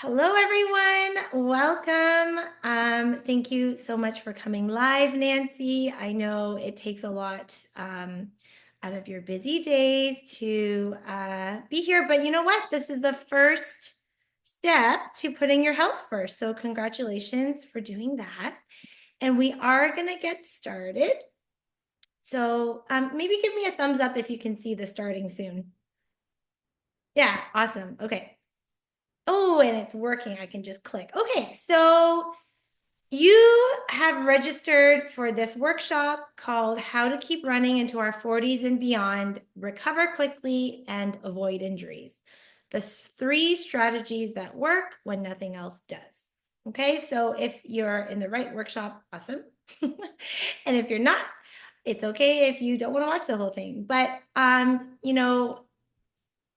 Hello, everyone. Welcome. Thank you so much for coming live, Nancy. I know it takes a lot out of your busy days to be here, but you know what? This is the first step to putting your health first. So congratulations for doing that. And we are going to get started. So maybe give me a thumbs up if you can see the starting soon. Yeah, awesome. Okay. Oh, and it's working. I can just click. Okay, so you have registered for this workshop called How to Keep Running into Our 40s and Beyond, Recover Quickly, and Avoid Injuries. The three strategies that work when nothing else does. Okay, so if you're in the right workshop, awesome. And if you're not, it's okay if you don't want to watch the whole thing. But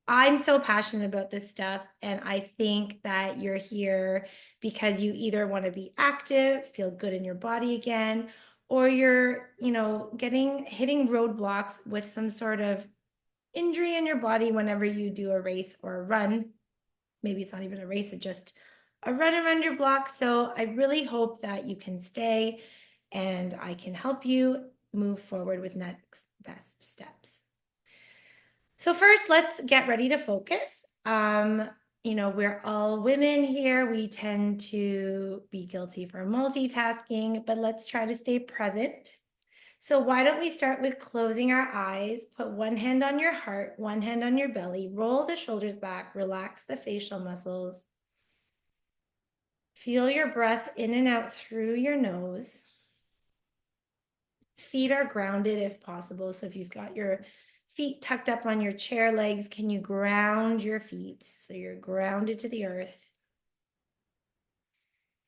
I'm so passionate about this stuff, and I think that you're here because you either want to be active, feel good in your body again, or you're, hitting roadblocks with some sort of injury in your body whenever you do a race or a run. Maybe it's not even a race, it's just a run around your block. So I really hope that you can stay and I can help you move forward with next best steps. So first, let's get ready to focus. We're all women here. We tend to be guilty for multitasking, but let's try to stay present. So why don't we start with closing our eyes, put one hand on your heart, one hand on your belly, roll the shoulders back, relax the facial muscles. Feel your breath in and out through your nose. Feet are grounded if possible. So if you've got your feet tucked up on your chair legs, can you ground your feet so you're grounded to the earth?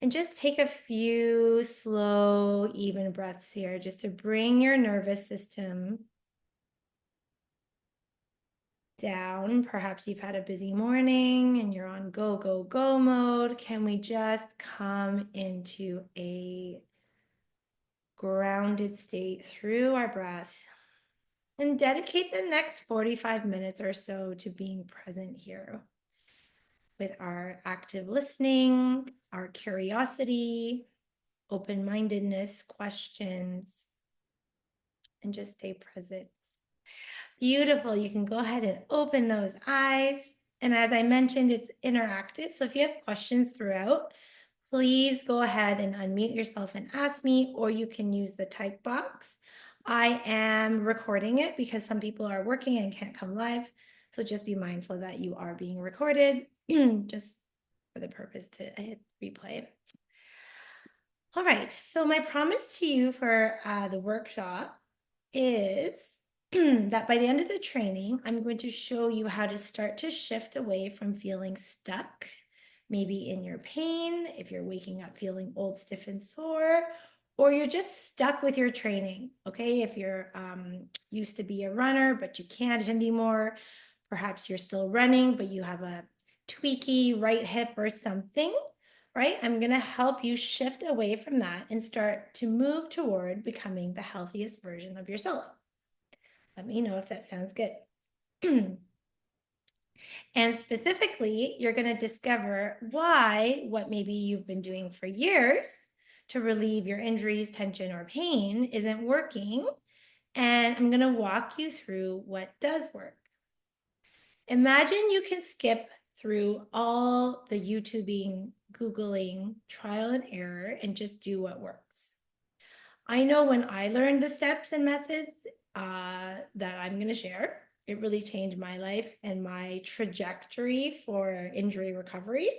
And just take a few slow, even breaths here just to bring your nervous system down. Perhaps you've had a busy morning and you're on go, go, go mode. Can we just come into a grounded state through our breath? And dedicate the next 45 minutes or so to being present here with our active listening, our curiosity, open-mindedness, questions, and just stay present. Beautiful. You can go ahead and open those eyes. And as I mentioned, it's interactive. So if you have questions throughout, please go ahead and unmute yourself and ask me, or you can use the type box. I am recording it because some people are working and can't come live. So just be mindful that you are being recorded just for the purpose to hit replay. All right, so my promise to you for the workshop is that by the end of the training, I'm going to show you how to start to shift away from feeling stuck, maybe in your pain, if you're waking up feeling old, stiff, and sore, or you're just stuck with your training, okay? If you're used to be a runner, but you can't anymore, perhaps you're still running, but you have a tweaky right hip or something, right? I'm going to help you shift away from that and start to move toward becoming the healthiest version of yourself. Let me know if that sounds good. And specifically, you're going to discover why what maybe you've been doing for years to relieve your injuries, tension, or pain isn't working. And I'm going to walk you through what does work. Imagine you can skip through all the YouTubing, Googling, trial and error, and just do what works. I know when I learned the steps and methods that I'm going to share, it really changed my life and my trajectory for injury recovery,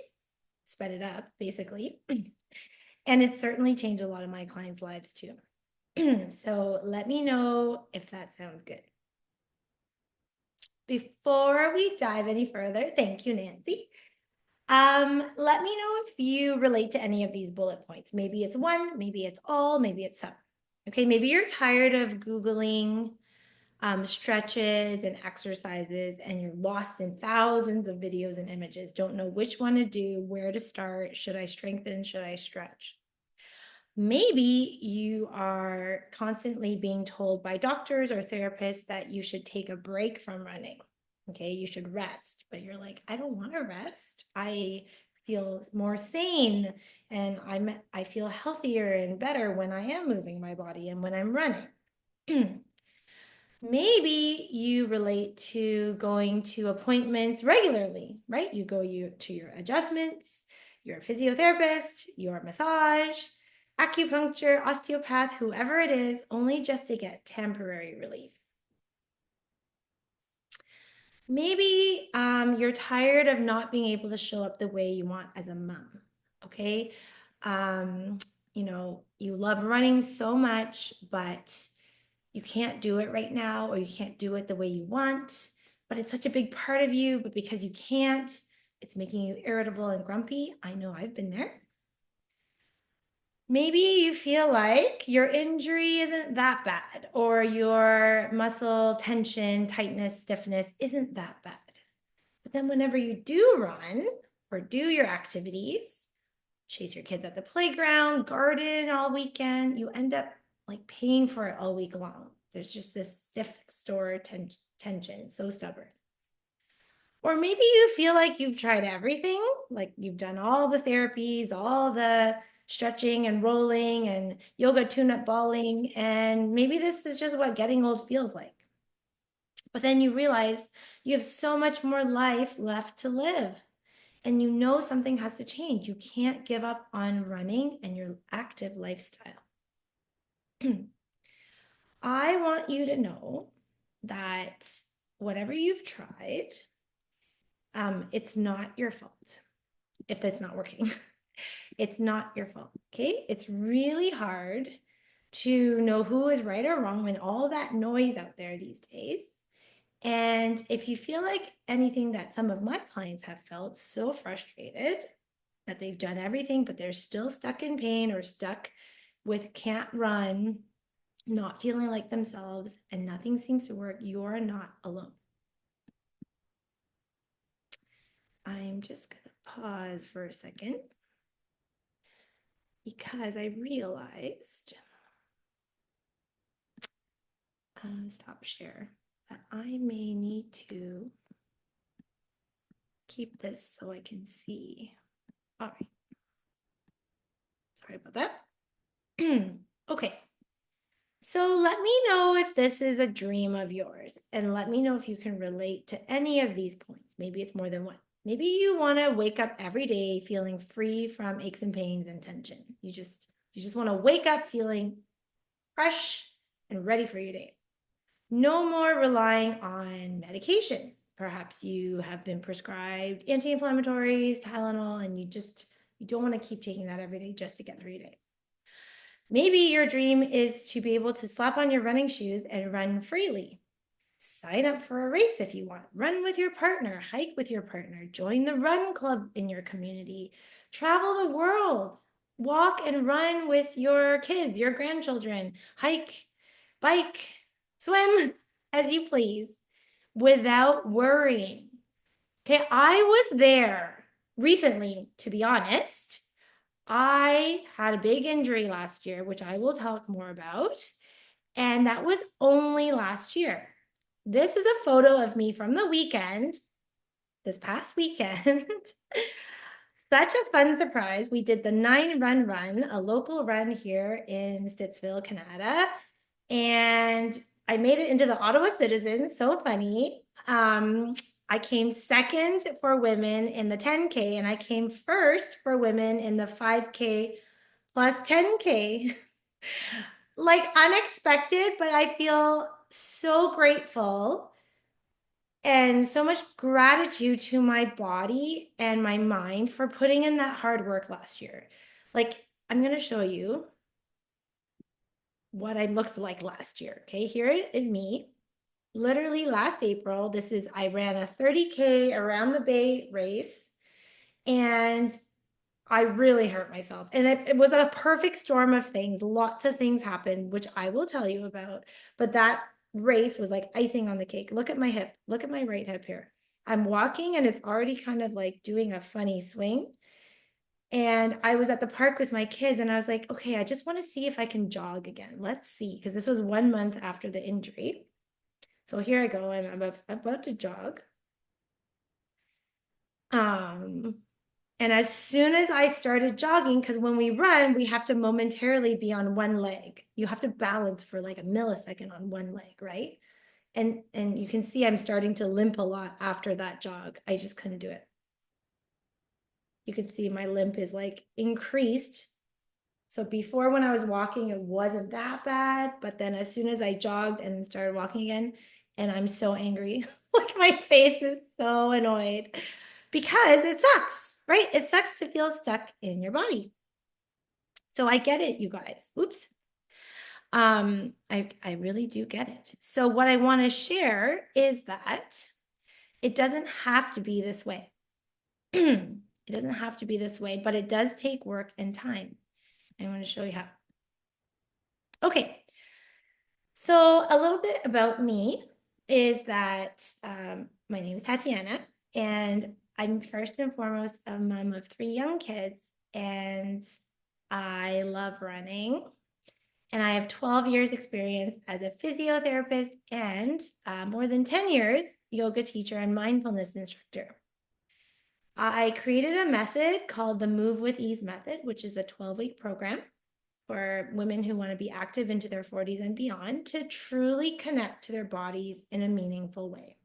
sped it up, basically. And it certainly changed a lot of my clients' lives too. So let me know if that sounds good. Before we dive any further, thank you, Nancy. Let me know if you relate to any of these bullet points. Maybe it's one, maybe it's all, maybe it's some. Okay, maybe you're tired of Googling stretches and exercises and you're lost in thousands of videos and images, don't know which one to do, where to start, should I strengthen, should I stretch? Maybe you are constantly being told by doctors or therapists that you should take a break from running. Okay, you should rest, but you're like, I don't want to rest. I feel more sane, and I feel healthier and better when I am moving my body and when I'm running. Maybe you relate to going to appointments regularly, right? You go to your adjustments, your physiotherapist, your massage, acupuncture, osteopath, whoever it is, only just to get temporary relief. Maybe you're tired of not being able to show up the way you want as a mom, okay? Um, you love running so much, but you can't do it right now, or you can't do it the way you want, but it's such a big part of you, but because you can't, it's making you irritable and grumpy. I know I've been there. Maybe you feel like your injury isn't that bad, or your muscle tension, tightness, stiffness isn't that bad. But then whenever you do run or do your activities, chase your kids at the playground, garden all weekend, you end up like paying for it all week long. There's just this stiff store tension, so stubborn. Or maybe you feel like you've tried everything, like you've done all the therapies, all the stretching and rolling and yoga tune-up balling, and maybe this is just what getting old feels like. But then you realize you have so much more life left to live, and you know something has to change. You can't give up on running and your active lifestyle. I want you to know that whatever you've tried, it's not your fault if that's not working. It's not your fault, okay? It's really hard to know who is right or wrong when all that noise out there these days. And if you feel like anything that some of my clients have felt, so frustrated that they've done everything, but they're still stuck in pain or stuck with can't run, not feeling like themselves, and nothing seems to work, you're not alone. I'm just going to pause for a second because I realized, stop share, that I may need to keep this so I can see. All right. Sorry about that. Okay. So let me know if this is a dream of yours, and let me know if you can relate to any of these points. Maybe it's more than one. Maybe you want to wake up every day feeling free from aches and pains and tension. You just want to wake up feeling fresh and ready for your day. No more relying on medications. Perhaps you have been prescribed anti-inflammatories, Tylenol, and you don't want to keep taking that every day just to get through your day. Maybe your dream is to be able to slap on your running shoes and run freely. Sign up for a race if you want. Run with your partner, hike with your partner, join the run club in your community, travel the world, walk and run with your kids, your grandchildren, hike, bike, swim as you please without worrying. Okay, I was there recently, to be honest. I had a big injury last year, which I will talk more about, and that was only last year. This is a photo of me from the weekend, this past weekend. Such a fun surprise. We did the 9 Run, a local run here in Stittsville, Canada, and I made it into the Ottawa Citizen. So funny. I came second for women in the 10K, and I came first for women in the 5K plus 10K. Like unexpected, but I feel so grateful and so much gratitude to my body and my mind for putting in that hard work last year. Like, I'm going to show you what I looked like last year. Okay, here is me. Literally last April, I ran a 30K around the Bay race, and I really hurt myself. And it was a perfect storm of things. Lots of things happened, which I will tell you about. But that race was like icing on the cake. Look at my hip. Look at my right hip here. I'm walking and it's already kind of like doing a funny swing. And I was at the park with my kids and I was like, okay, I just want to see if I can jog again. Let's see. Because this was 1 month after the injury. So here I go. I'm about to jog. And as soon as I started jogging, because when we run, we have to momentarily be on one leg. You have to balance for like a millisecond on one leg, right? And you can see I'm starting to limp a lot after that jog. I just couldn't do it. You can see my limp is like increased. So before, when I was walking, it wasn't that bad, but then as soon as I jogged and started walking again, and I'm so angry, like my face is so annoyed because it sucks, right? It sucks to feel stuck in your body. So I get it, you guys. Oops. I really do get it. So what I want to share is that it doesn't have to be this way. It doesn't have to be this way, but it does take work and time. I want to show you how. Okay, so a little bit about me is that my name is Tatiana, and I'm first and foremost a mom of 3 young kids, and I love running. And I have 12 years experience as a physiotherapist and more than 10 years yoga teacher and mindfulness instructor. I created a method called the Move with Ease method, which is a 12-week program for women who want to be active into their 40s and beyond to truly connect to their bodies in a meaningful way.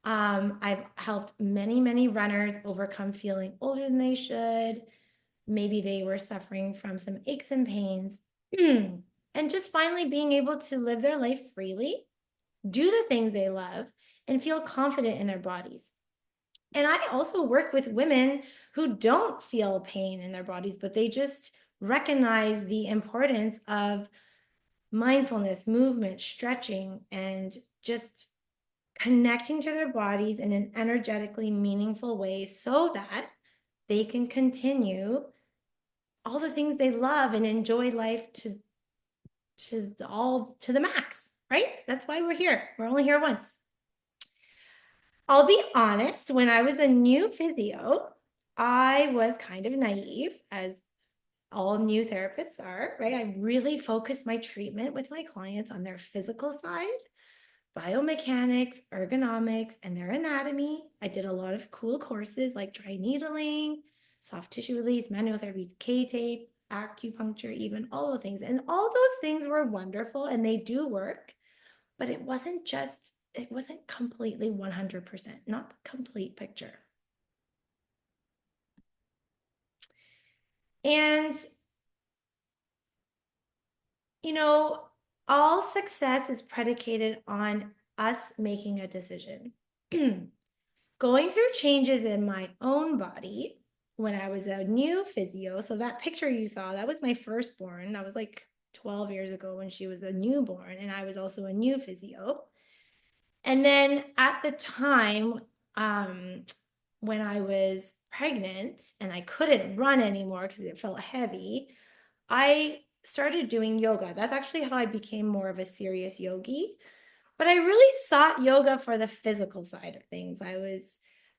I've helped many, many runners overcome feeling older than they should. Maybe they were suffering from some aches and pains. And just finally being able to live their life freely, do the things they love, and feel confident in their bodies. And I also work with women who don't feel pain in their bodies, but they just recognize the importance of mindfulness, movement, stretching, and just connecting to their bodies in an energetically meaningful way so that they can continue all the things they love and enjoy life to the max, right? That's why we're here. We're only here once. I'll be honest, when I was a new physio, I was kind of naive, as all new therapists are, right? I really focused my treatment with my clients on their physical side, biomechanics, ergonomics, and their anatomy. I did a lot of cool courses like dry needling, soft tissue release, manual therapy, K-tape, acupuncture, even all those things. And all those things were wonderful and they do work, but it wasn't completely 100%, not the complete picture. And, you know, all success is predicated on us making a decision. Going through changes in my own body when I was a new physio. So that picture you saw, that was my firstborn. That was like 12 years ago when she was a newborn, and I was also a new physio. And then at the time, when I was pregnant and I couldn't run anymore because it felt heavy, I started doing yoga. That's actually how I became more of a serious yogi. But I really sought yoga for the physical side of things. I was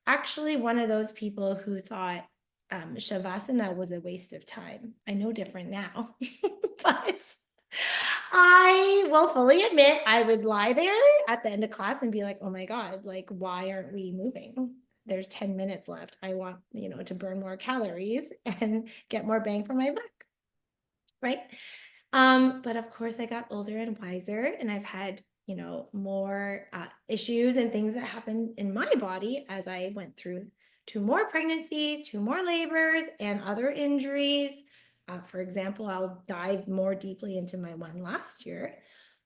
actually one of those people who thought Shavasana was a waste of time. I know different now, but I will fully admit I would lie there at the end of class and be like, oh my God, like, why aren't we moving? There's 10 minutes left. I want, to burn more calories and get more bang for my buck, right? But of course I got older and wiser, and I've had, more issues and things that happened in my body as I went through 2 more pregnancies, 2 more labors, and other injuries. For example, I'll dive more deeply into my one last year,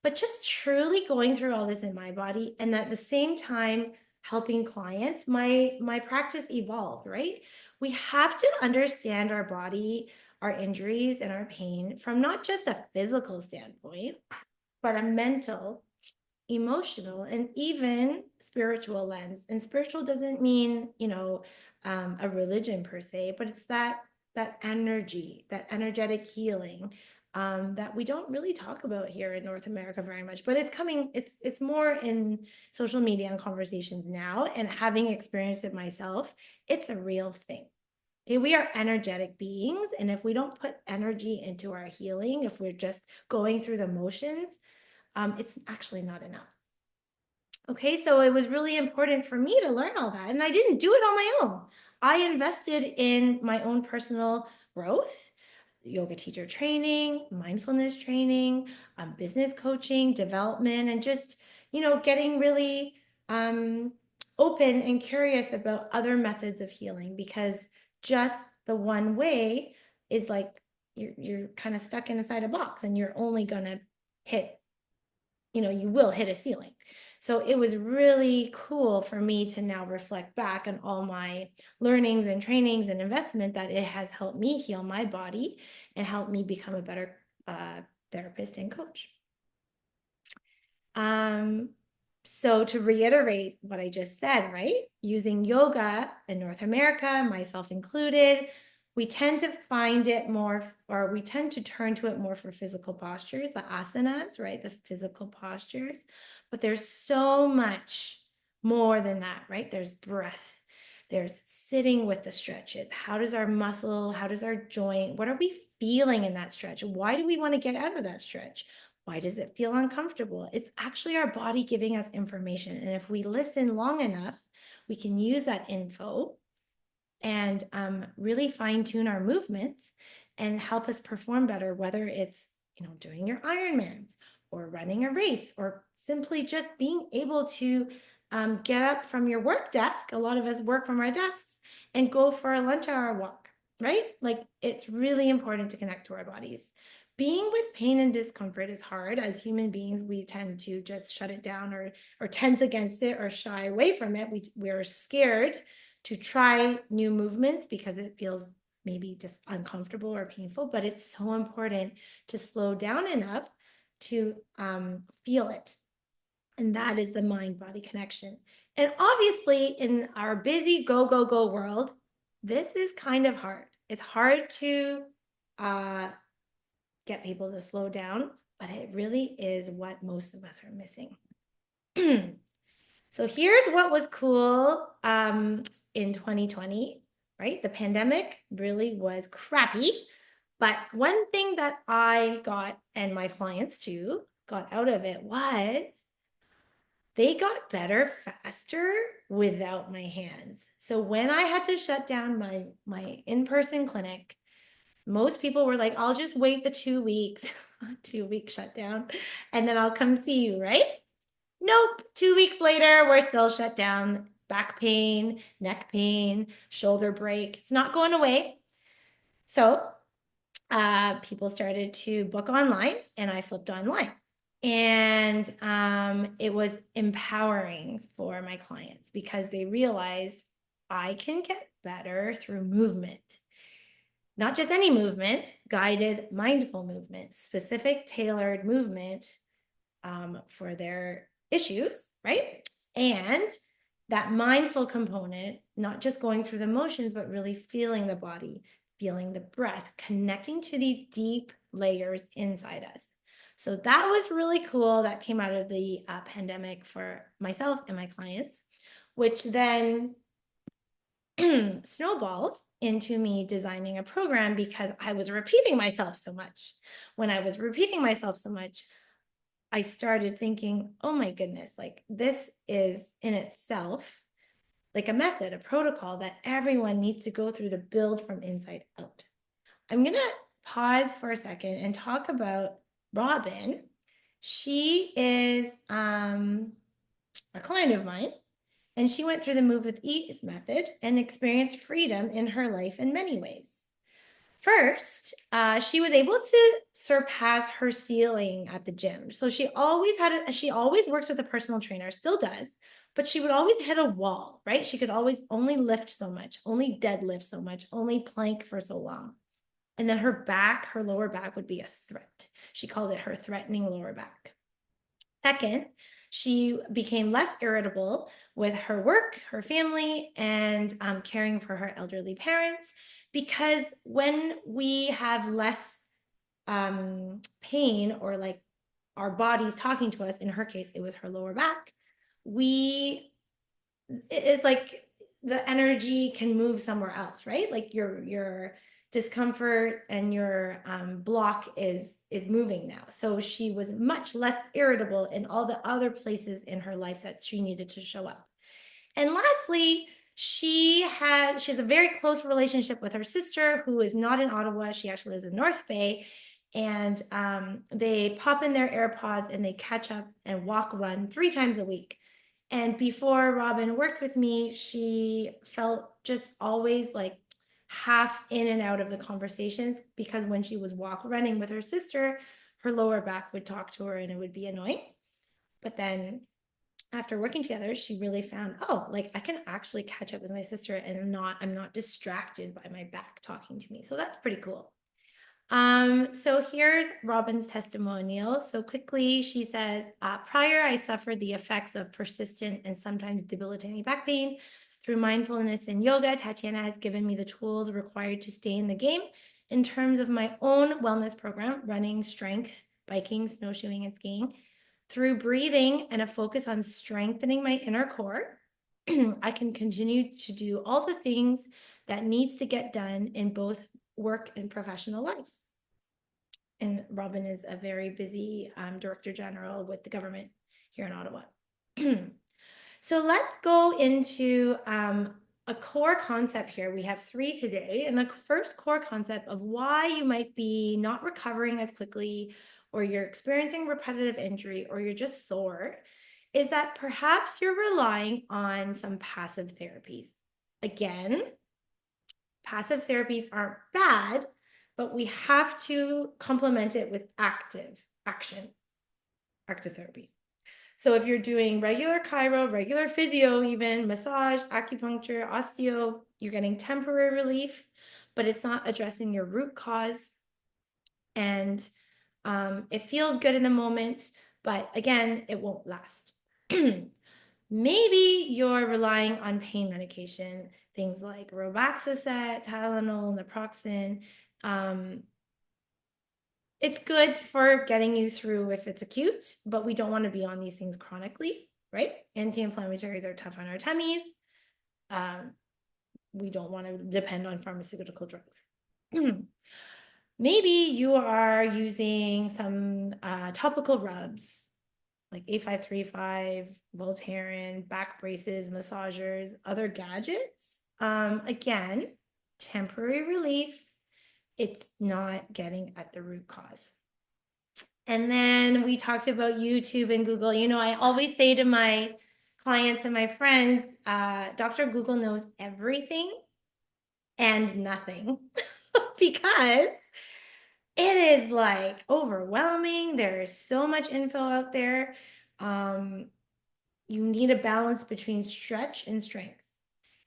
but just truly going through all this in my body, and at the same time helping clients, my practice evolved, right? We have to understand our body, our injuries, and our pain from not just a physical standpoint, but a mental, emotional, and even spiritual lens. And spiritual doesn't mean, a religion per se, but it's that energy, that energetic healing, that we don't really talk about here in North America very much, but it's coming. It's more in social media and conversations now. And having experienced it myself, it's a real thing. Okay, we are energetic beings, and if we don't put energy into our healing, if we're just going through the motions, it's actually not enough. Okay, so it was really important for me to learn all that, and I didn't do it on my own. I invested in my own personal growth, yoga teacher training, mindfulness training, business coaching, development, and just, getting really open and curious about other methods of healing, because just the one way is like you're kind of stuck inside a box, and you're only gonna hit, you will hit a ceiling. So it was really cool for me to now reflect back on all my learnings and trainings and investment, that it has helped me heal my body and helped me become a better therapist and coach. So to reiterate what I just said, right? Using yoga in North America, myself included, we tend to find it more, or we tend to turn to it more for physical postures, the asanas, right? The physical postures. But there's so much more than that, right? There's breath. There's sitting with the stretches. How does our muscle, how does our joint, what are we feeling in that stretch? Why do we want to get out of that stretch? Why does it feel uncomfortable? It's actually our body giving us information. And if we listen long enough, we can use that info and really fine tune our movements and help us perform better, whether it's, doing your Ironmans or running a race, or simply just being able to get up from your work desk. A lot of us work from our desks and go for a lunch hour walk, right? Like, it's really important to connect to our bodies. Being with pain and discomfort is hard. As human beings, we tend to just shut it down, or tense against it, or shy away from it. We're scared to try new movements because it feels maybe just uncomfortable or painful, but it's so important to slow down enough to feel it. And that is the mind-body connection. And obviously, in our busy go, go, go world, this is kind of hard. It's hard to get people to slow down, but it really is what most of us are missing. So here's what was cool in 2020, right? The pandemic really was crappy. But one thing that I got, and my clients too, got out of it was they got better faster without my hands. So when I had to shut down my in-person clinic, most people were like, I'll just wait the 2 weeks, 2 week shutdown, and then I'll come see you, right? Nope. 2 weeks later, we're still shut down. Back pain, neck pain, shoulder break. It's not going away. So people started to book online, and I flipped online. And it was empowering for my clients because they realized I can get better through movement. Not just any movement, guided, mindful movement, specific, tailored movement for their issues, right? And that mindful component, not just going through the motions, but really feeling the body, feeling the breath, connecting to these deep layers inside us. So that was really cool. That came out of the pandemic for myself and my clients, which then snowballed into me designing a program because I was repeating myself so much. When I was repeating myself so much, I started thinking, oh my goodness, like this is in itself like a method, a protocol that everyone needs to go through to build from inside out. I'm going to pause for a second and talk about Robin. She is a client of mine, and she went through the Move with Ease method and experienced freedom in her life in many ways. First, she was able to surpass her ceiling at the gym. So she always works with a personal trainer, still does, but she would always hit a wall, right? She could always only lift so much, only deadlift so much, only plank for so long. And then her lower back would be a threat. She called it her threatening lower back. Second, she became less irritable with her work, her family, and caring for her elderly parents, because when we have less pain, or like our body's talking to us, in her case, it was her lower back, it's like the energy can move somewhere else, right? Like your discomfort and your block is moving now. So she was much less irritable in all the other places in her life that she needed to show up. And lastly, She has a very close relationship with her sister, who is not in Ottawa. She actually lives in North Bay. And they pop in their AirPods and they catch up and walk, run 3 times a week. And before Robin worked with me, she felt just always like half in and out of the conversations, because when she was running with her sister, her lower back would talk to her and it would be annoying. But then after working together, she really found, oh, like I can actually catch up with my sister and I'm not distracted by my back talking to me. So that's pretty cool. So here's Robin's testimonial. So quickly, she says, prior, I suffered the effects of persistent and sometimes debilitating back pain. Through mindfulness and yoga, Tatiana has given me the tools required to stay in the game in terms of my own wellness program, running, strength, biking, snowshoeing, and skiing. Through breathing and a focus on strengthening my inner core, I can continue to do all the things that needs to get done in both work and professional life. And Robin is a very busy director general with the government here in Ottawa. So let's go into a core concept here. We have 3 today. And the first core concept of why you might be not recovering as quickly, or you're experiencing repetitive injury, or you're just sore, is that perhaps you're relying on some passive therapies. Again, passive therapies aren't bad, but we have to complement it with active therapy. So if you're doing regular chiro, regular physio, even massage, acupuncture, osteo, you're getting temporary relief, but it's not addressing your root cause. And it feels good in the moment, but again, it won't last. Maybe you're relying on pain medication, things like Robaxacet, Tylenol, naproxen. It's good for getting you through if it's acute, but we don't want to be on these things chronically, right? Anti-inflammatories are tough on our tummies. We don't want to depend on pharmaceutical drugs. Maybe you are using some topical rubs like A535, Voltaren, back braces, massagers, other gadgets. Again, temporary relief. It's not getting at the root cause. And then we talked about YouTube and Google. You know, I always say to my clients and my friends, Dr. Google knows everything and nothing because it is like overwhelming. There is so much info out there. You need a balance between stretch and strength.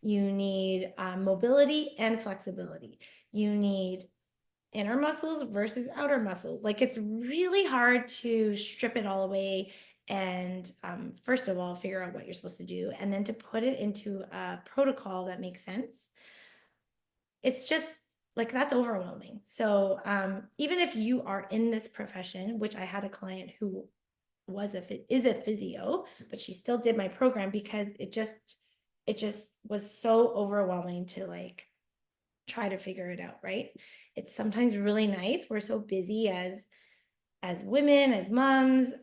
You need mobility and flexibility. You need inner muscles versus outer muscles. Like it's really hard to strip it all away and first of all, figure out what you're supposed to do, and then to put it into a protocol that makes sense. It's just like that's overwhelming. So even if you are in this profession, which I had a client who is a physio, but she still did my program because it just was so overwhelming to like try to figure it out, right? It's sometimes really nice. We're so busy as women, as moms.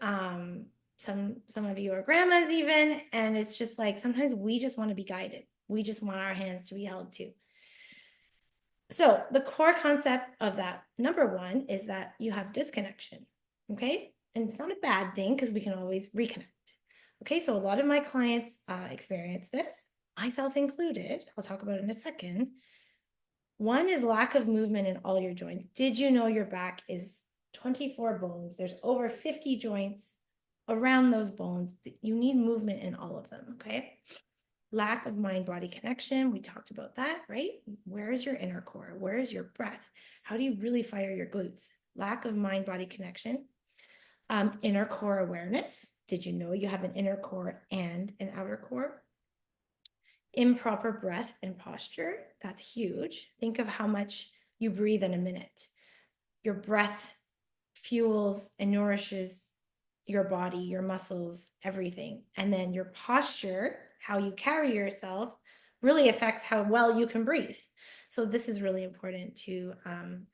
Some of you are grandmas even, and it's just like sometimes we just want to be guided. We just want our hands to be held too. So the core concept of that, number one, is that you have disconnection, okay? And it's not a bad thing because we can always reconnect. Okay, so a lot of my clients experience this, myself included. I'll talk about it in a second. One is lack of movement in all your joints. Did you know your back is 24 bones? There's over 50 joints around those bones. You need movement in all of them, okay? Lack of mind-body connection. We talked about that, right? Where is your inner core? Where is your breath? How do you really fire your glutes? Lack of mind-body connection. Inner core awareness. Did you know you have an inner core and an outer core? Improper breath and posture. That's huge. Think of how much you breathe in a minute. Your breath fuels and nourishes your body, your muscles, everything. And then your posture, how you carry yourself, really affects how well you can breathe. So this is really important to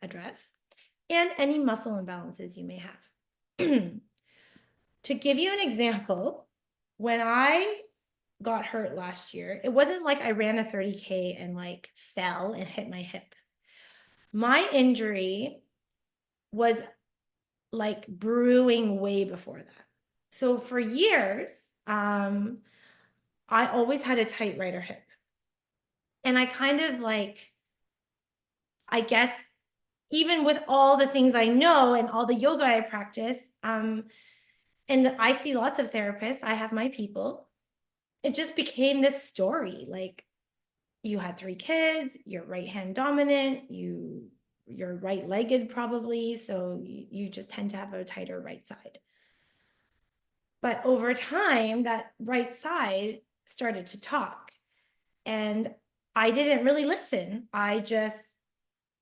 address. And any muscle imbalances you may have. To give you an example, when I got hurt last year. It wasn't like I ran a 30K and like fell and hit my hip. My injury was like brewing way before that. So for years, I always had a tight right hip. And I kind of like, I guess, even with all the things I know and all the yoga I practice, and I see lots of therapists, I have my people. It just became this story. Like, you had 3 kids, you're right hand dominant, you're right-legged probably, so you just tend to have a tighter right side. But over time, that right side started to talk, and I didn't really listen. I just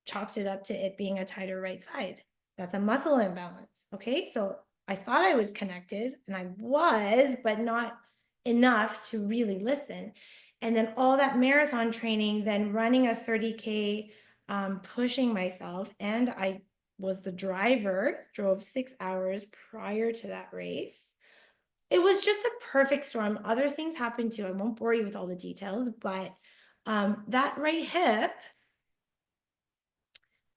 chalked it up to it being a tighter right side. That's a muscle imbalance. Okay. So I thought I was connected, and I was, but not enough to really listen. And then all that marathon training, then running a 30K, pushing myself. And I was the driver, drove 6 hours prior to that race. It was just a perfect storm. Other things happened too. I won't bore you with all the details, but that right hip,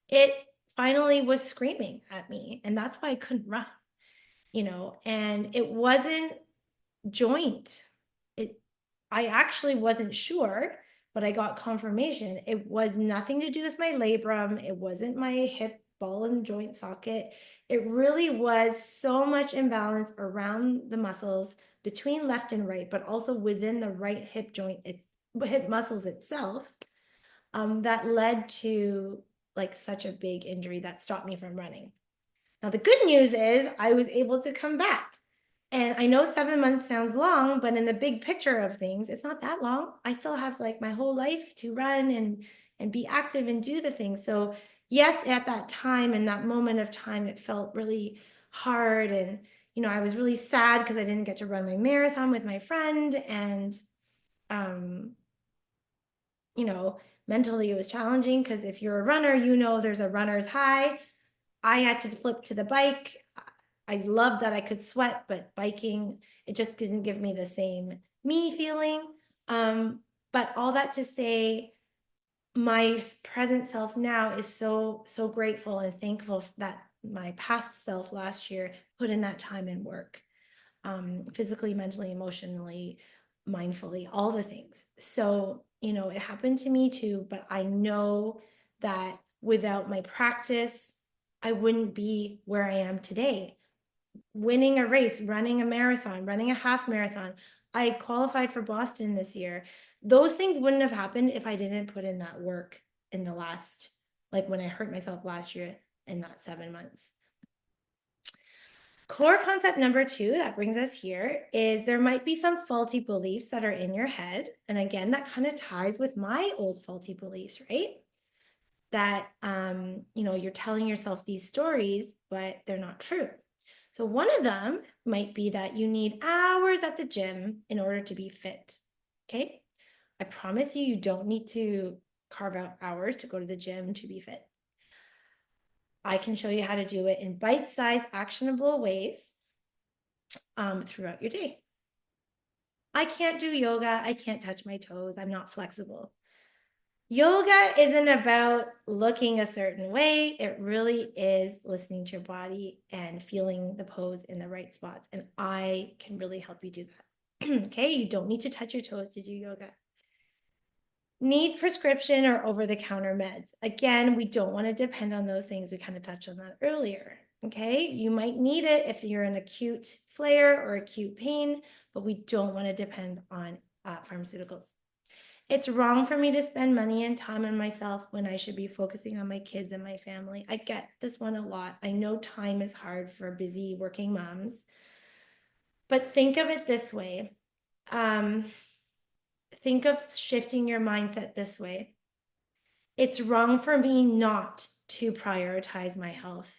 it finally was screaming at me, and that's why I couldn't run, and it wasn't joint. I actually wasn't sure, but I got confirmation. It was nothing to do with my labrum. It wasn't my hip ball and joint socket. It really was so much imbalance around the muscles between left and right, but also within the right hip joint, hip muscles itself, that led to like such a big injury that stopped me from running. Now, the good news is I was able to come back. And I know 7 months sounds long, but in the big picture of things, it's not that long. I still have like my whole life to run and be active and do the things. So yes, at that time, in that moment of time, it felt really hard. And, I was really sad because I didn't get to run my marathon with my friend. And, um, mentally it was challenging because if you're a runner, there's a runner's high. I had to flip to the bike. I loved that I could sweat, but biking, it just didn't give me the same me feeling. But all that to say, my present self now is so, so grateful and thankful that my past self last year put in that time and work, physically, mentally, emotionally, mindfully, all the things. So, it happened to me too, but I know that without my practice, I wouldn't be where I am today. Winning a race, running a marathon, running a half marathon. I qualified for Boston this year. Those things wouldn't have happened if I didn't put in that work in the last, like when I hurt myself last year in that 7 months. Core concept number 2 that brings us here is there might be some faulty beliefs that are in your head. And again, that kind of ties with my old faulty beliefs, right? That, you're telling yourself these stories, but they're not true. So one of them might be that you need hours at the gym in order to be fit. Okay. I promise you, you don't need to carve out hours to go to the gym to be fit. I can show you how to do it in bite-sized, actionable ways throughout your day. I can't do yoga. I can't touch my toes. I'm not flexible. Yoga isn't about looking a certain way. It really is listening to your body and feeling the pose in the right spots. And I can really help you do that. Okay, you don't need to touch your toes to do yoga. Need prescription or over-the-counter meds. Again, we don't want to depend on those things. We kind of touched on that earlier. Okay, you might need it if you're in acute flare or acute pain, but we don't want to depend on pharmaceuticals. It's wrong for me to spend money and time on myself when I should be focusing on my kids and my family. I get this one a lot. I know time is hard for busy working moms, but think of it this way. Think of shifting your mindset this way. It's wrong for me not to prioritize my health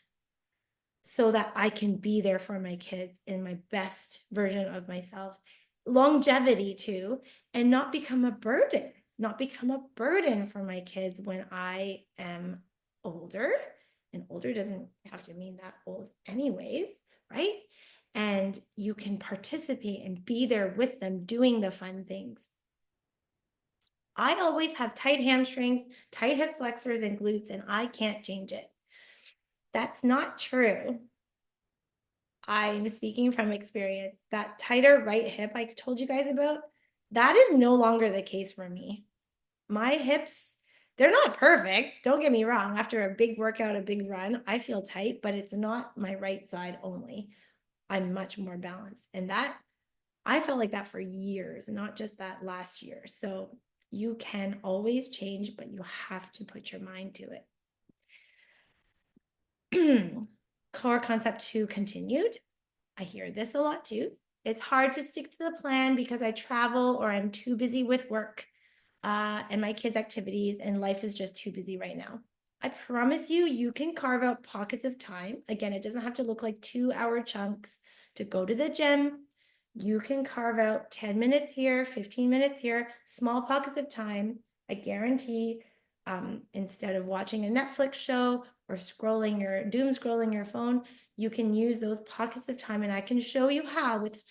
so that I can be there for my kids in my best version of myself. Longevity too, and not become a burden. Not become a burden for my kids when I am older. And older doesn't have to mean that old anyways, right? and you can participate and be there with them doing the fun things. I always have tight hamstrings, tight hip flexors and glutes, and I can't change it. That's not true. I'm speaking from experience. That tighter right hip I told you guys about, that is no longer the case for me. My hips, they're not perfect. Don't get me wrong. After a big workout, a big run, I feel tight, but it's not my right side only. I'm much more balanced. And that, I felt like that for years, not just that last year. So you can always change, but you have to put your mind to it. Core concept 2 continued. I hear this a lot too. It's hard to stick to the plan because I travel or I'm too busy with work and my kids' activities, and life is just too busy right now. I promise you, you can carve out pockets of time. Again, it doesn't have to look like 2-hour chunks to go to the gym. You can carve out 10 minutes here, 15 minutes here, small pockets of time. I guarantee instead of watching a Netflix show or doom scrolling your phone, you can use those pockets of time, and I can show you how with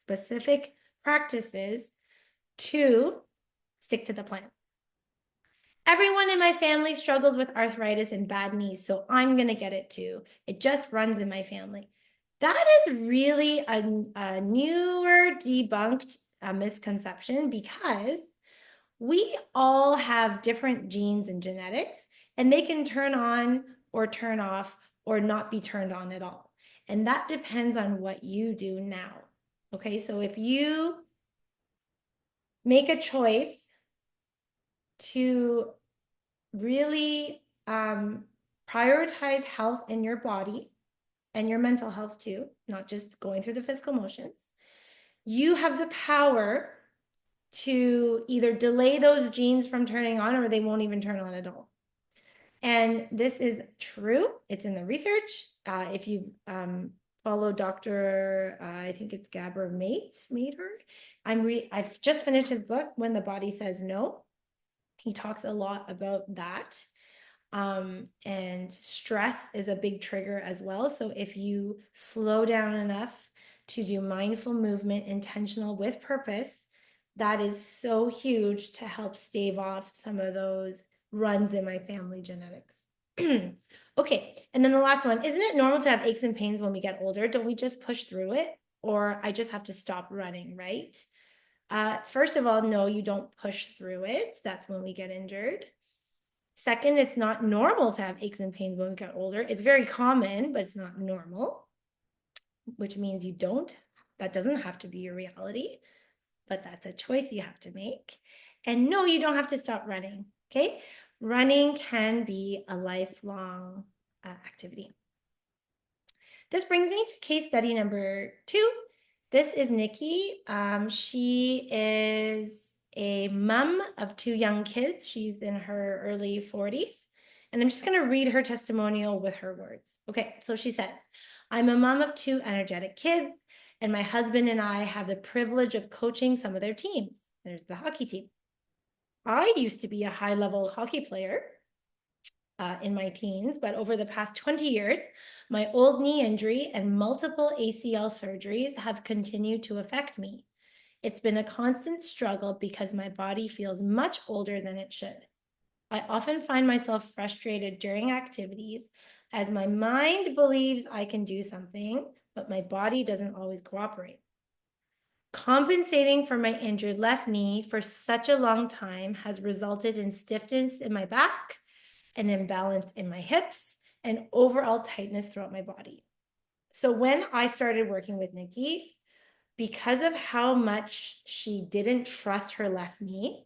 specific practices to stick to the plan. Everyone in my family struggles with arthritis and bad knees, so I'm going to get it too. It just runs in my family. That is really a newer debunked misconception, because we all have different genes and genetics, and they can turn on or turn off or not be turned on at all. And that depends on what you do now. Okay, so if you make a choice to really prioritize health in your body and your mental health too, not just going through the physical motions, you have the power to either delay those genes from turning on, or they won't even turn on at all. And this is true. It's in the research. If you follow Dr. I think it's Gabor Mater. I've just finished his book, When the Body Says No. He talks a lot about that. And stress is a big trigger as well. So if you slow down enough to do mindful movement, intentional with purpose, that is so huge to help stave off some of those runs in my family genetics. Okay, and then the last one, isn't it normal to have aches and pains when we get older? Don't we just push through it? Or I just have to stop running, right? First of all, no, you don't push through it. That's when we get injured. Second, it's not normal to have aches and pains when we get older. It's very common, but it's not normal, which means that doesn't have to be your reality, but that's a choice you have to make. And no, you don't have to stop running, okay? Running can be a lifelong activity. This brings me to case study number 2. This is Nikki. She is a mom of 2 young kids. She's in her early 40s. And I'm just going to read her testimonial with her words. Okay, so she says, I'm a mom of 2 energetic kids, and my husband and I have the privilege of coaching some of their teams. There's the hockey team. I used to be a high-level hockey player in my teens, but over the past 20 years, my old knee injury and multiple ACL surgeries have continued to affect me. It's been a constant struggle because my body feels much older than it should. I often find myself frustrated during activities as my mind believes I can do something, but my body doesn't always cooperate. Compensating for my injured left knee for such a long time has resulted in stiffness in my back, an imbalance in my hips, and overall tightness throughout my body. So when I started working with Nikki, because of how much she didn't trust her left knee,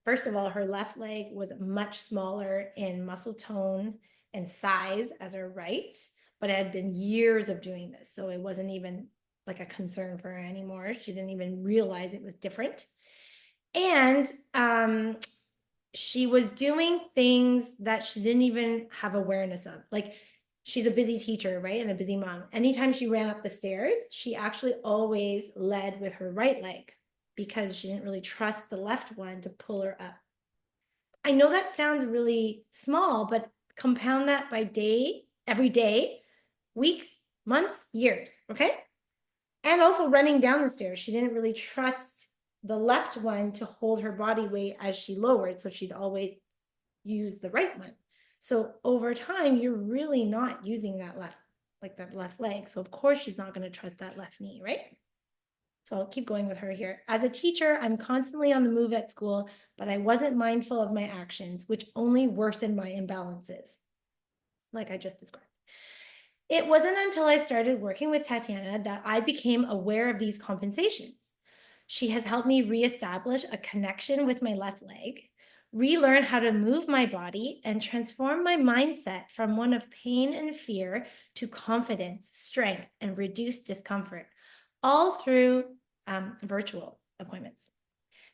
first of all, her left leg was much smaller in muscle tone and size as her right, but it had been years of doing this. So it wasn't even like a concern for her anymore. She didn't even realize it was different. And she was doing things that she didn't even have awareness of. Like, she's a busy teacher, right? And a busy mom. Anytime she ran up the stairs, she actually always led with her right leg because she didn't really trust the left one to pull her up. I know that sounds really small, but compound that by day, every day, weeks, months, years, okay? And also running down the stairs. She didn't really trust the left one to hold her body weight as she lowered, so she'd always use the right one. So over time, you're really not using that left leg. So of course she's not going to trust that left knee, right? So I'll keep going with her here. As a teacher, I'm constantly on the move at school, but I wasn't mindful of my actions, which only worsened my imbalances, like I just described. It wasn't until I started working with Tatiana that I became aware of these compensations. She has helped me reestablish a connection with my left leg, relearn how to move my body, and transform my mindset from one of pain and fear to confidence, strength, and reduced discomfort, all through virtual appointments.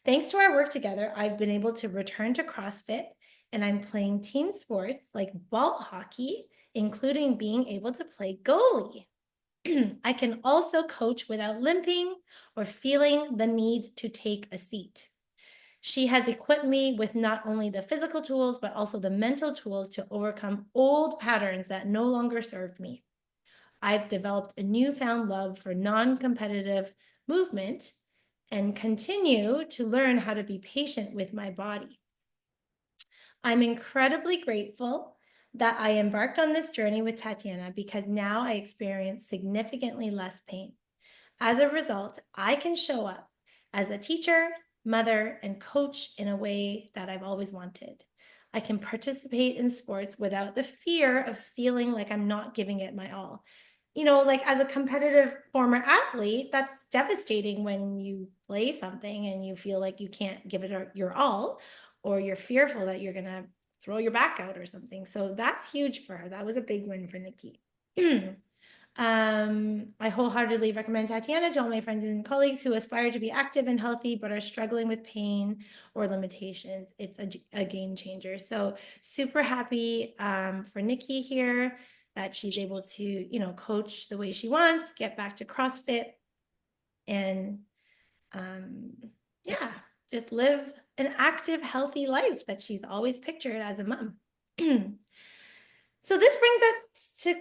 Thanks to our work together, I've been able to return to CrossFit, and I'm playing team sports like ball hockey, including being able to play goalie. I can also coach without limping or feeling the need to take a seat. She has equipped me with not only the physical tools, but also the mental tools to overcome old patterns that no longer served me. I've developed a newfound love for non-competitive movement and continue to learn how to be patient with my body. I'm incredibly grateful that I embarked on this journey with Tatiana because now I experience significantly less pain. As a result, I can show up as a teacher, mother, and coach in a way that I've always wanted. I can participate in sports without the fear of feeling like I'm not giving it my all. You know, like as a competitive former athlete, that's devastating when you play something and you feel like you can't give it your all, or you're fearful that you're going to throw your back out or something. So that's huge for her. That was a big win for Nikki. I wholeheartedly recommend Tatiana to all my friends and colleagues who aspire to be active and healthy but are struggling with pain or limitations. It's a game changer. So super happy for Nikki here that she's able to, you know, coach the way she wants, get back to CrossFit, and yeah, just live an active, healthy life that she's always pictured as a mom. So this brings us to,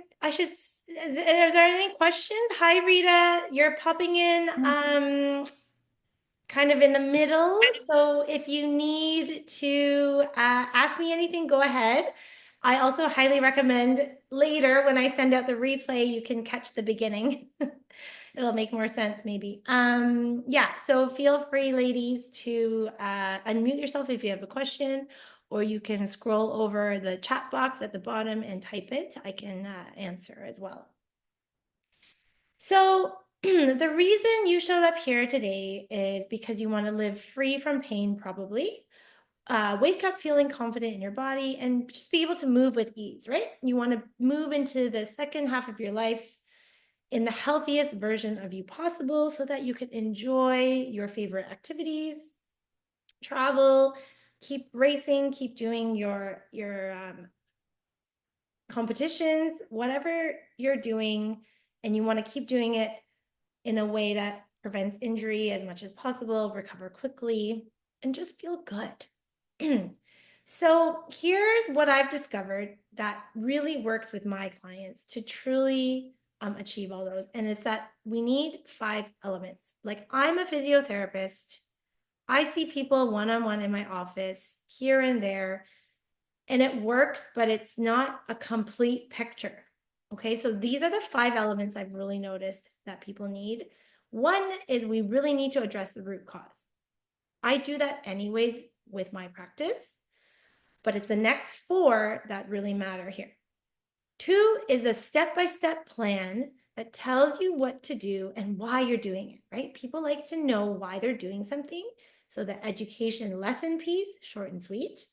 is there any questions? Hi, Rita, you're popping in kind of in the middle. So if you need to ask me anything, go ahead. I also highly recommend later when I send out the replay, you can catch the beginning. It'll make more sense maybe. Yeah, so feel free, ladies, to unmute yourself if you have a question, or you can scroll over the chat box at the bottom and type it. I can answer as well. So the reason you showed up here today is because you want to live free from pain, probably. Wake up feeling confident in your body and just be able to move with ease, right? You want to move into the second half of your life in the healthiest version of you possible so that you can enjoy your favorite activities, travel, keep racing, keep doing your competitions, whatever you're doing, and you want to keep doing it in a way that prevents injury as much as possible, recover quickly, and just feel good. So here's what I've discovered that really works with my clients to truly achieve all those. And it's that we need 5 elements. Like, I'm a physiotherapist. I see people one-on-one in my office here and there, and it works, but it's not a complete picture. Okay, so these are the 5 elements I've really noticed that people need. One is we really need to address the root cause. I do that anyways with my practice, but it's the next 4 that really matter here. 2 is a step-by-step plan that tells you what to do and why you're doing it, right? People like to know why they're doing something. So the education lesson piece, short and sweet,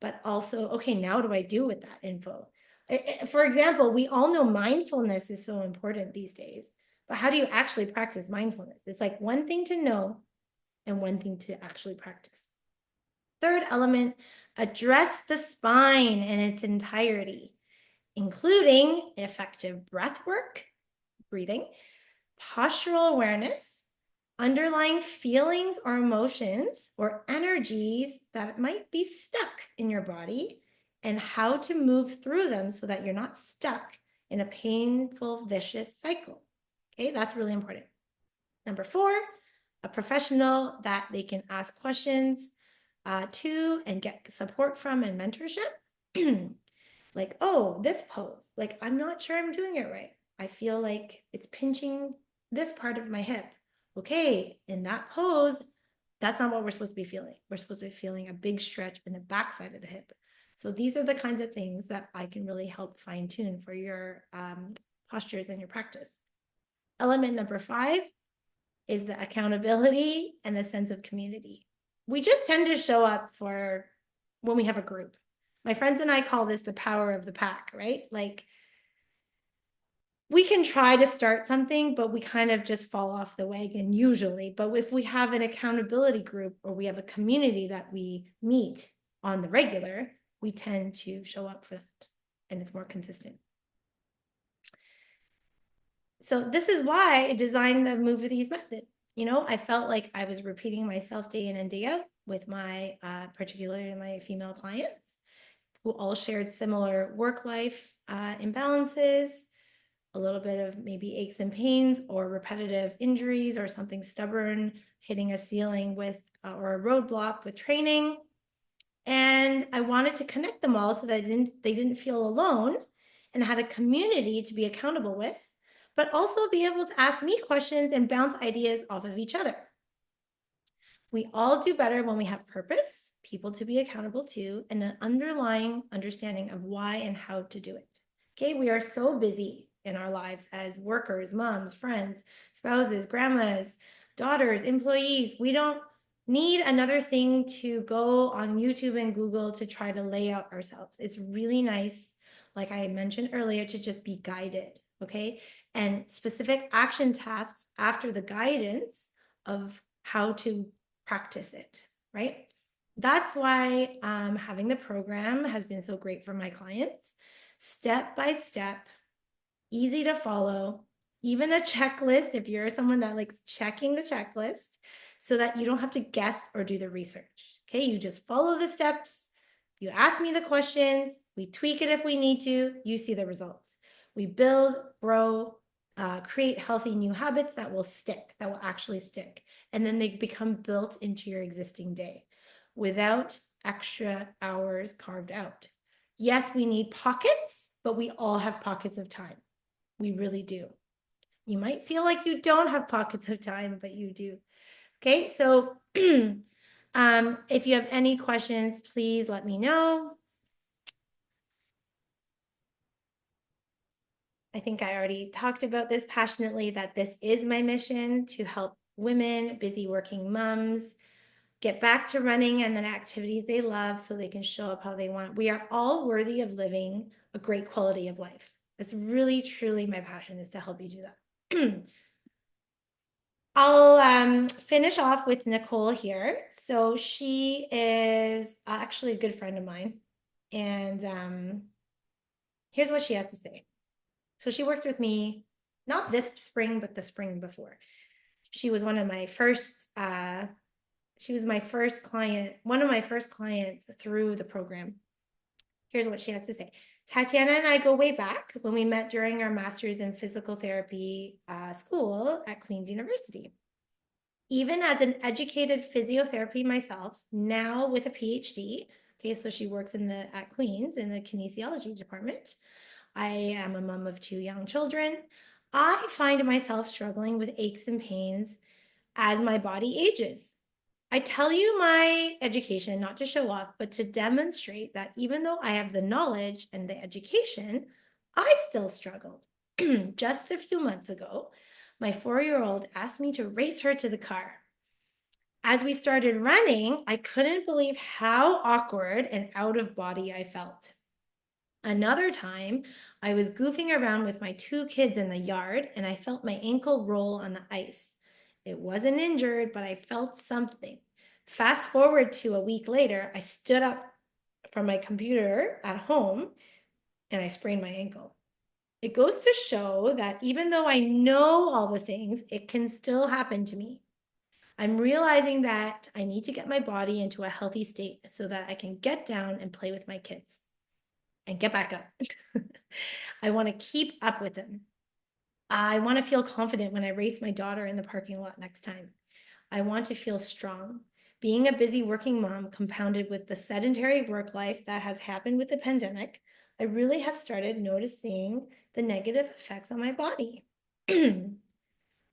but also, okay, now what do I do with that info? For example, we all know mindfulness is so important these days, but how do you actually practice mindfulness? It's like one thing to know and one thing to actually practice. Third element, address the spine in its entirety, including effective breath work, breathing, postural awareness, underlying feelings or emotions or energies that might be stuck in your body, and how to move through them so that you're not stuck in a painful, vicious cycle. Okay, that's really important. Number 4, a professional that they can ask questions to and get support from and mentorship. Like, oh, this pose, like, I'm not sure I'm doing it right. I feel like it's pinching this part of my hip. Okay, in that pose, that's not what we're supposed to be feeling. We're supposed to be feeling a big stretch in the backside of the hip. So these are the kinds of things that I can really help fine tune for your postures and your practice. Element number 5 is the accountability and the sense of community. We just tend to show up for when we have a group. My friends and I call this the power of the pack, right? Like, we can try to start something, but we kind of just fall off the wagon usually. But if we have an accountability group or we have a community that we meet on the regular, we tend to show up for that, and it's more consistent. So this is why I designed the Move With Ease method. You know, I felt like I was repeating myself day in and day out with my, particularly my female clients who all shared similar work-life imbalances, a little bit of maybe aches and pains or repetitive injuries or something stubborn hitting a ceiling with or a roadblock with training. And I wanted to connect them all so that they didn't feel alone and had a community to be accountable with, but also be able to ask me questions and bounce ideas off of each other. We all do better when we have purpose, people to be accountable to, and an underlying understanding of why and how to do it. Okay, we are so busy in our lives as workers, moms, friends, spouses, grandmas, daughters, employees. We don't need another thing to go on YouTube and Google to try to lay out ourselves. It's really nice, like I mentioned earlier, to just be guided, okay? And specific action tasks after the guidance of how to practice it, right? That's why having the program has been so great for my clients. Step by step, easy to follow, even a checklist if you're someone that likes checking the checklist so that you don't have to guess or do the research. Okay, you just follow the steps, you ask me the questions, we tweak it if we need to, you see the results. We build, grow, create healthy new habits that will stick, that will actually stick. And then they become built into your existing day without extra hours carved out. Yes, we need pockets, but we all have pockets of time. We really do. You might feel like you don't have pockets of time, but you do. Okay, so if you have any questions, please let me know. I think I already talked about this passionately, that this is my mission to help women, busy working moms, get back to running and the activities they love so they can show up how they want. We are all worthy of living a great quality of life. That's really, truly my passion, is to help you do that. I'll finish off with Nicole here. So she is actually a good friend of mine. And here's what she has to say. So she worked with me, not this spring, but the spring before. She was one of my first, she was my first client, one of my first clients through the program. Here's what she has to say. Tatiana and I go way back when we met during our master's in physical therapy school at Queen's University. Even as an educated physiotherapy myself, now with a PhD, okay, so she works at Queen's in the kinesiology department. I am a mom of 2 young children. I find myself struggling with aches and pains as my body ages. I tell you my education not to show off, but to demonstrate that even though I have the knowledge and the education, I still struggled. Just a few months ago, my 4-year-old asked me to race her to the car. As we started running, I couldn't believe how awkward and out of body I felt. Another time, I was goofing around with my 2 kids in the yard and I felt my ankle roll on the ice. It wasn't injured, but I felt something. Fast forward to a week later, I stood up from my computer at home and I sprained my ankle. It goes to show that even though I know all the things, it can still happen to me. I'm realizing that I need to get my body into a healthy state so that I can get down and play with my kids and get back up. I want to keep up with them. I want to feel confident when I race my daughter in the parking lot next time. I want to feel strong. Being a busy working mom compounded with the sedentary work life that has happened with the pandemic, I really have started noticing the negative effects on my body.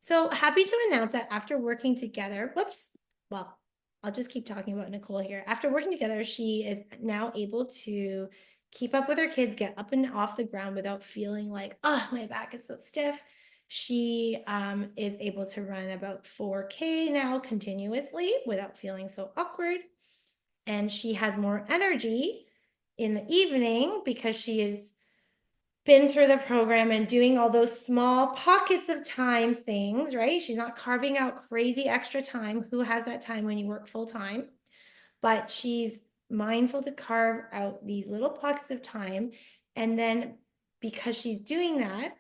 So happy to announce that after working together, well, I'll just keep talking about Nicole here. After working together, she is now able to keep up with her kids, get up and off the ground without feeling like, oh, my back is so stiff. She is able to run about 4K now continuously without feeling so awkward. And she has more energy in the evening because she is been through the program and doing all those small pockets of time things, right? She's not carving out crazy extra time. Who has that time when you work full time? But she's mindful to carve out these little pockets of time. And then because she's doing that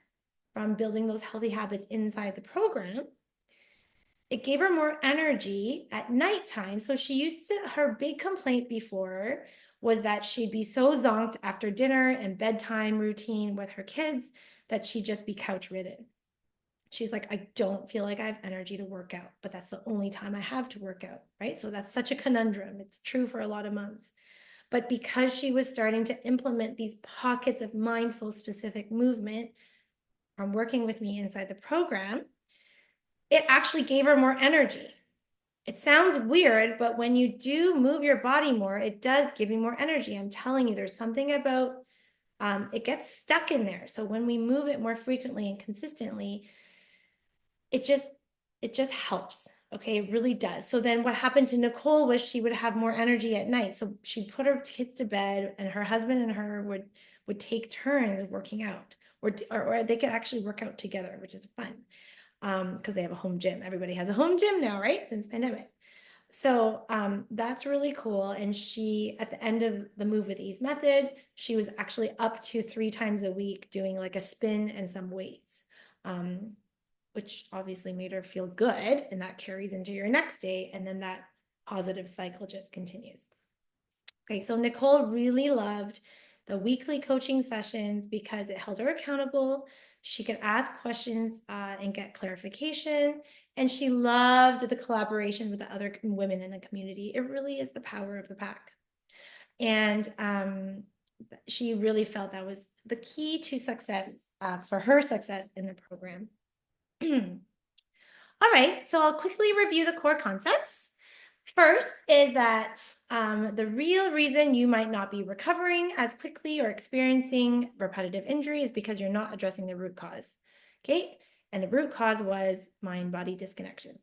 from building those healthy habits inside the program, it gave her more energy at nighttime. So she used to, her big complaint before was that she'd be so zonked after dinner and bedtime routine with her kids that she'd just be couch ridden. She's like, I don't feel like I have energy to work out, but that's the only time I have to work out, right? So that's such a conundrum. It's true for a lot of moms. But because she was starting to implement these pockets of mindful, specific movement from working with me inside the program, it actually gave her more energy. It sounds weird, but when you do move your body more, it does give you more energy. I'm telling you, there's something about it gets stuck in there. So when we move it more frequently and consistently, it just helps. Okay, it really does. So then what happened to Nicole was she would have more energy at night. So she put her kids to bed, and her husband and her would take turns working out, or they could actually work out together, which is fun. Because they have a home gym. Everybody has a home gym now, right? Since pandemic. So that's really cool. And she, at the end of the Move with Ease method, she was actually up to 3 times a week doing like a spin and some weights, which obviously made her feel good. And that carries into your next day. And then that positive cycle just continues. Okay, so Nicole really loved the weekly coaching sessions because it held her accountable. She could ask questions and get clarification. And she loved the collaboration with the other women in the community. It really is the power of the pack. And she really felt that was the key to success for her success in the program. All right, so I'll quickly review the core concepts. First is that the real reason you might not be recovering as quickly or experiencing repetitive injury is because you're not addressing the root cause. Okay, and the root cause was mind-body disconnection.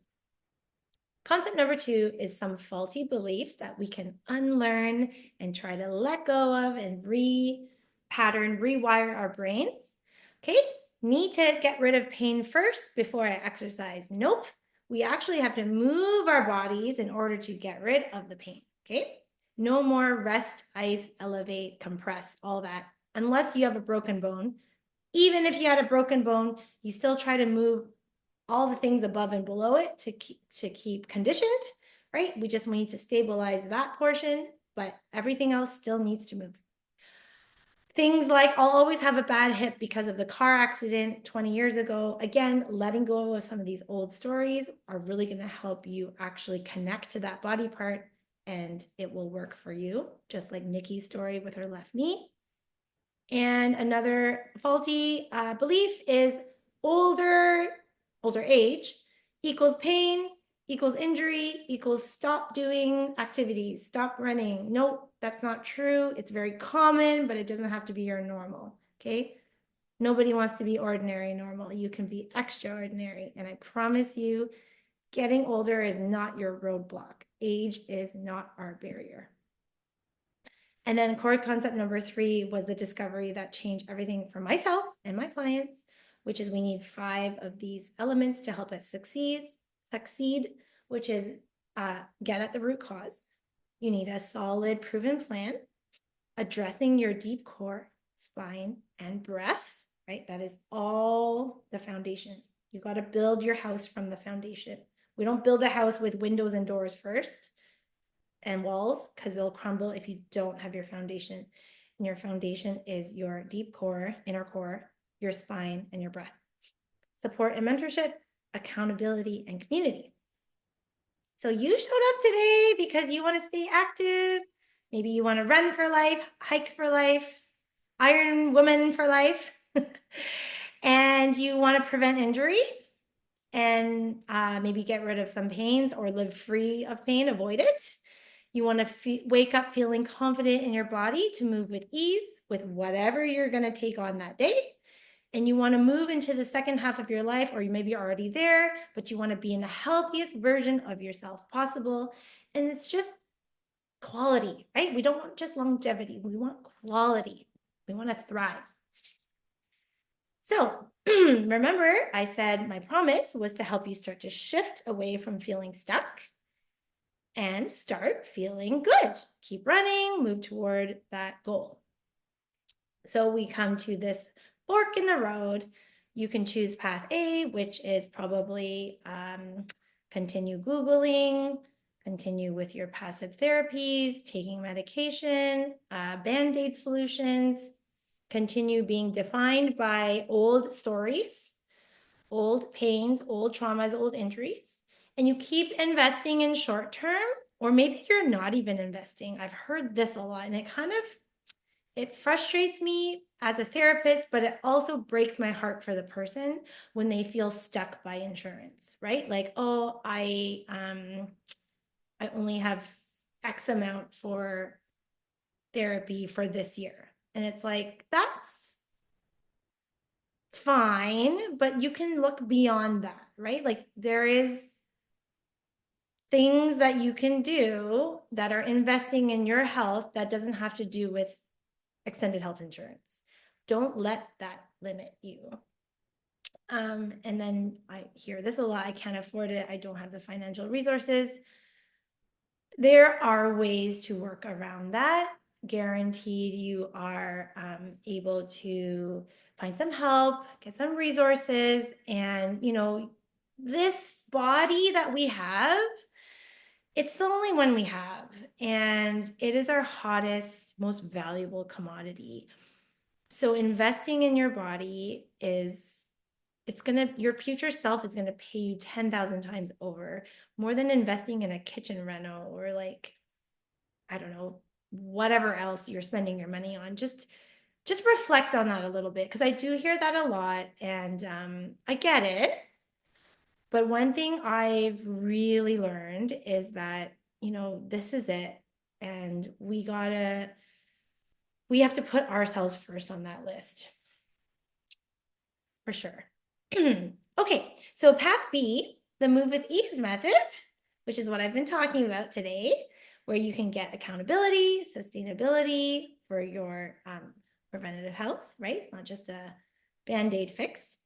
Concept number 2 is some faulty beliefs that we can unlearn and try to let go of and rewire our brains. Okay, need to get rid of pain first before I exercise. Nope. We actually have to move our bodies in order to get rid of the pain. Okay, no more rest, ice, elevate, compress, all that, unless you have a broken bone. Even if you had a broken bone, you still try to move all the things above and below it to keep conditioned, right? We just need to stabilize that portion, but everything else still needs to move. Things like I'll always have a bad hip because of the car accident 20 years ago. Again, letting go of some of these old stories are really going to help you actually connect to that body part, and it will work for you, just like Nikki's story with her left knee. And another faulty belief is older age equals pain, equals injury, equals stop doing activities, stop running. Nope, that's not true. It's very common, but it doesn't have to be your normal, okay? Nobody wants to be ordinary normal. You can be extraordinary. And I promise you, getting older is not your roadblock. Age is not our barrier. And then core concept number 3 was the discovery that changed everything for myself and my clients, which is we need 5 of these elements to help us succeed, which is get at the root cause. You need a solid, proven plan, addressing your deep core, spine, and breath, right? That is all the foundation. You got to build your house from the foundation. We don't build a house with windows and doors first and walls, because they'll crumble if you don't have your foundation. and your foundation is your deep core, inner core, your spine, and your breath. Support and mentorship, accountability, and community. So you showed up today because you want to stay active. Maybe you want to run for life, hike for life, Iron Woman for life, and you want to prevent injury and maybe get rid of some pains or live free of pain, avoid it. You want to wake up feeling confident in your body to move with ease with whatever you're going to take on that day. And you want to move into the second half of your life, or you may be already there, but you want to be in the healthiest version of yourself possible. And it's just quality, right? We don't want just longevity. We want quality. We want to thrive. So remember, I said my promise was to help you start to shift away from feeling stuck and start feeling good. Keep running, move toward that goal. So we come to this fork in the road. You can choose path A, which is probably continue Googling, continue with your passive therapies, taking medication, Band-Aid solutions, continue being defined by old stories, old pains, old traumas, old injuries, and you keep investing in short term, or maybe you're not even investing. I've heard this a lot, and it frustrates me as a therapist, but it also breaks my heart for the person when they feel stuck by insurance, right? Like, oh, I only have X amount for therapy for this year. And it's like, that's fine, but you can look beyond that, right? Like there is things that you can do that are investing in your health that doesn't have to do with extended health insurance. Don't let that limit you. And then I hear this a lot. I can't afford it. I don't have the financial resources. There are ways to work around that. Guaranteed you are able to find some help, get some resources. And, you know, this body that we have, it's the only one we have. And it is our hottest, most valuable commodity. So investing in your body your future self is gonna pay you 10,000 times over, more than investing in a kitchen reno or like, I don't know, whatever else you're spending your money on. Just reflect on that a little bit, because I do hear that a lot, and I get it. But one thing I've really learned is that, you know, this is it. And we have to put ourselves first on that list. For sure. Okay, so path B, the move with ease method, which is what I've been talking about today, where you can get accountability, sustainability for your preventative health, right? It's not just a Band-Aid fix.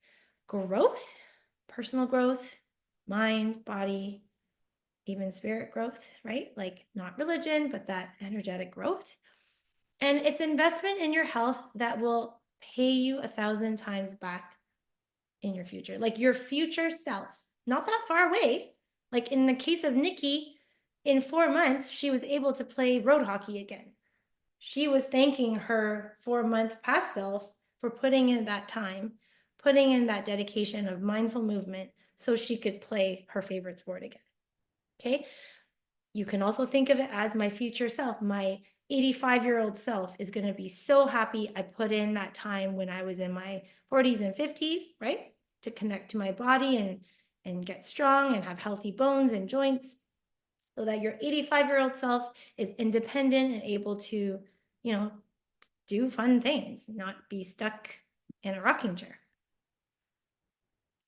Growth, personal growth, mind, body, even spirit growth, right? Like not religion, but that energetic growth. And it's investment in your health that will pay you 1,000 times back in your future, like your future self, not that far away. Like in the case of Nikki, in 4 months, she was able to play road hockey again. She was thanking her 4-month past self for putting in that time, putting in that dedication of mindful movement so she could play her favorite sport again. Okay. You can also think of it as my future self. My 85-year-old self is going to be so happy I put in that time when I was in my 40s and 50s, right? To connect to my body and get strong and have healthy bones and joints, so that your 85-year-old self is independent and able to, you know, do fun things, not be stuck in a rocking chair.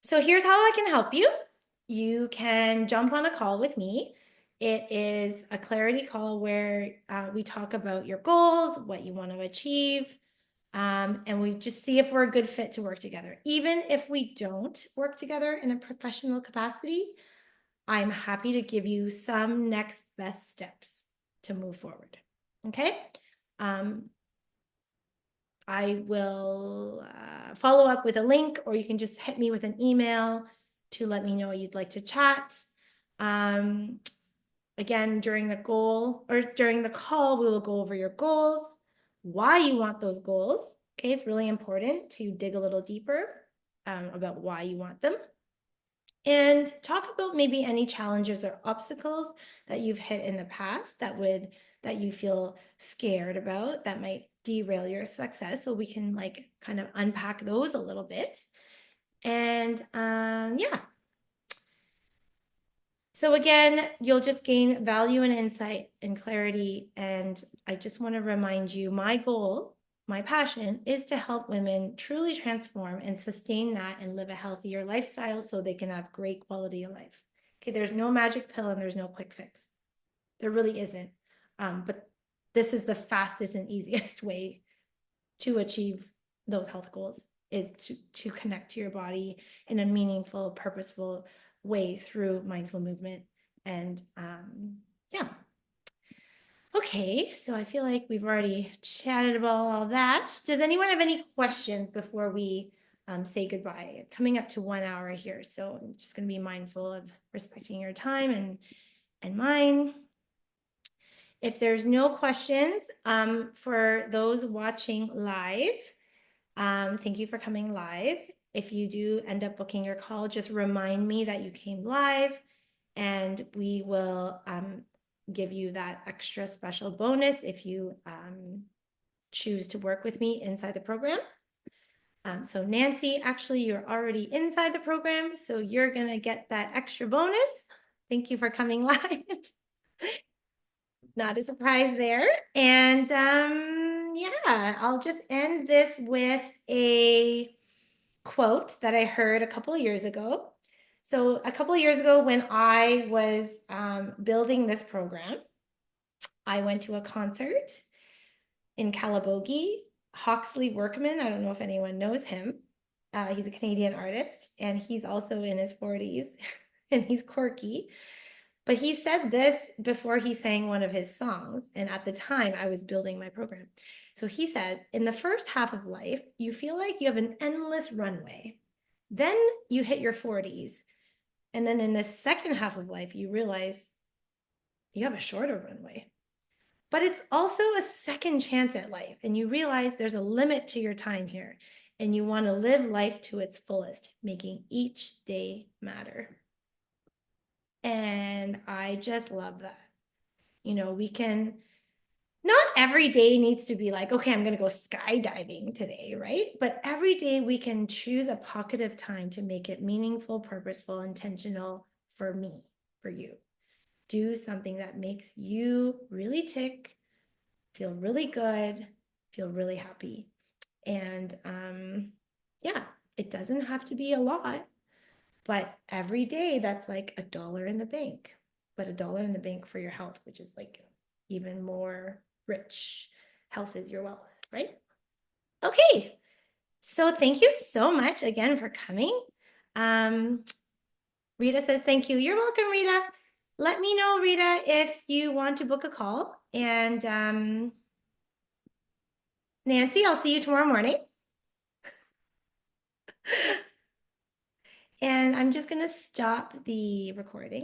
So here's how I can help you. You can jump on a call with me. It is a clarity call where we talk about your goals, what you want to achieve, and we just see if we're a good fit to work together. Even if we don't work together in a professional capacity, I'm happy to give you some next best steps to move forward. Okay. I will follow up with a link, or you can just hit me with an email to let me know you'd like to chat. Again, during the call, we will go over your goals, why you want those goals. Okay, it's really important to dig a little deeper about why you want them. And talk about maybe any challenges or obstacles that you've hit in the past that you feel scared about that might derail your success. So we can like kind of unpack those a little bit. And yeah. So again, you'll just gain value and insight and clarity. And I just want to remind you, my goal, my passion is to help women truly transform and sustain that and live a healthier lifestyle so they can have great quality of life. Okay, there's no magic pill and there's no quick fix. There really isn't. But this is the fastest and easiest way to achieve those health goals is to connect to your body in a meaningful, purposeful way through mindful movement. And yeah. Okay, so I feel like we've already chatted about all that. Does anyone have any questions before we say goodbye? Coming up to 1 hour here, so I'm just going to be mindful of respecting your time and mine. If there's no questions, for those watching live, thank you for coming live. If you do end up booking your call, just remind me that you came live and we will give you that extra special bonus if you choose to work with me inside the program. So Nancy, actually, you're already inside the program, so you're gonna get that extra bonus. Thank you for coming live. Not a surprise there. And yeah, I'll just end this with a quote that I heard a couple of years ago. So a couple of years ago when I was building this program, I went to a concert in Calabogie. Hawksley Workman, I don't know if anyone knows him. He's a Canadian artist and he's also in his 40s and he's quirky. But he said this before he sang one of his songs. And at the time, I was building my program. So he says, in the first half of life, you feel like you have an endless runway. Then you hit your 40s. And then in the second half of life, you realize you have a shorter runway. But it's also a second chance at life. And you realize there's a limit to your time here. And you want to live life to its fullest, making each day matter. And I just love that. You know, we can, not every day needs to be like, okay, I'm going to go skydiving today, right? But every day we can choose a pocket of time to make it meaningful, purposeful, intentional for me, for you. Do something that makes you really tick, feel really good, feel really happy. And yeah, it doesn't have to be a lot. But every day that's like $1 in the bank, but $1 in the bank for your health, which is like even more rich. Health is your wealth, right? Okay. So thank you so much again for coming. Rita says, thank you. You're welcome, Rita. Let me know, Rita, if you want to book a call. And Nancy, I'll see you tomorrow morning. And I'm just going to stop the recording.